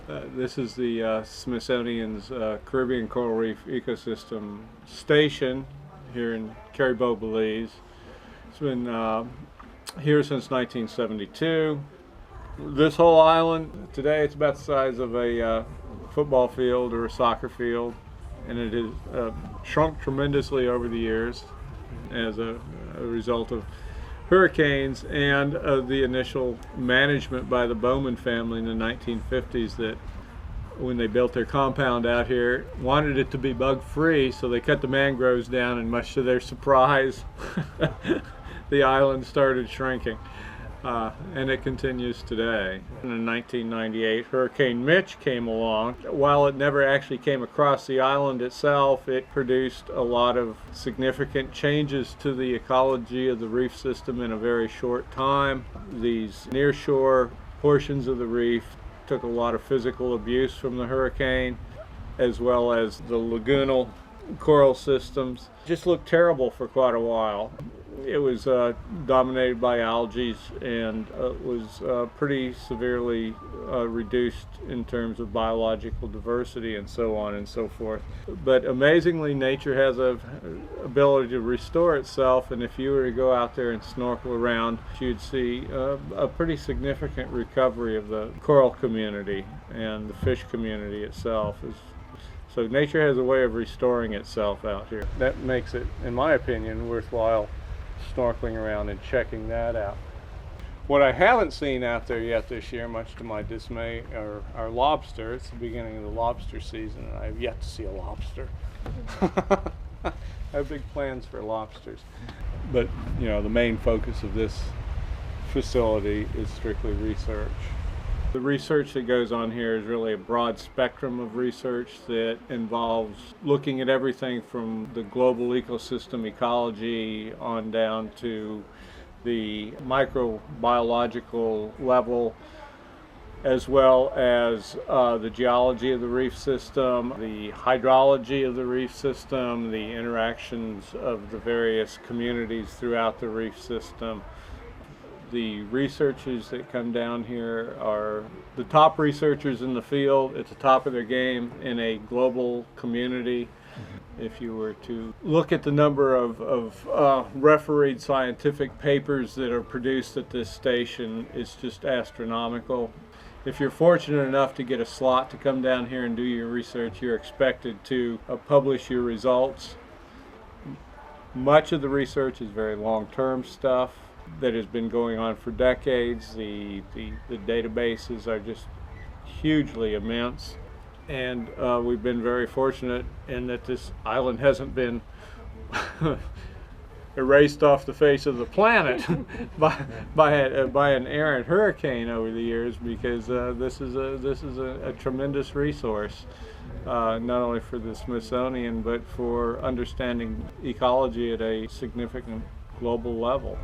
This is the Smithsonian's Caribbean Coral Reef Ecosystem Station here in Carrie, Belize. It's been here since 1972. This whole island, today it's about the size of a football field or a soccer field, and it has shrunk tremendously over the years as a result of hurricanes and the initial management by the Bowman family in the 1950s that when they built their compound out here wanted it to be bug free, so they cut the mangroves down, and much to their surprise the island started shrinking. And it continues today. In 1998, Hurricane Mitch came along. While it never actually came across the island itself, it produced a lot of significant changes to the ecology of the reef system in a very short time. These nearshore portions of the reef took a lot of physical abuse from the hurricane, as well as the lagoonal coral systems. Just looked terrible for quite a while. It was dominated by algae and was pretty severely reduced in terms of biological diversity and so on and so forth. But amazingly, nature has an ability to restore itself, and if you were to go out there and snorkel around, you'd see a pretty significant recovery of the coral community and the fish community itself. So nature has a way of restoring itself out here. That makes it, in my opinion, worthwhile snorkeling around and checking that out. What I haven't seen out there yet this year, much to my dismay, are lobster. It's the beginning of the lobster season, and I have yet to see a lobster. I have big plans for lobsters. But, you know, the main focus of this facility is strictly research. The research that goes on here is really a broad spectrum of research that involves looking at everything from the global ecosystem ecology on down to the microbiological level, as well as the geology of the reef system, the hydrology of the reef system, the interactions of the various communities throughout the reef system. The researchers that come down here are the top researchers in the field at the top of their game in a global community. If you were to look at the number of refereed scientific papers that are produced at this station, it's just astronomical. If you're fortunate enough to get a slot to come down here and do your research, you're expected to publish your results. Much of the research is very long-term stuff that has been going on for decades. The databases are just hugely immense, and we've been very fortunate in that this island hasn't been erased off the face of the planet by an errant hurricane over the years, because this is a tremendous resource, not only for the Smithsonian but for understanding ecology at a significant global level.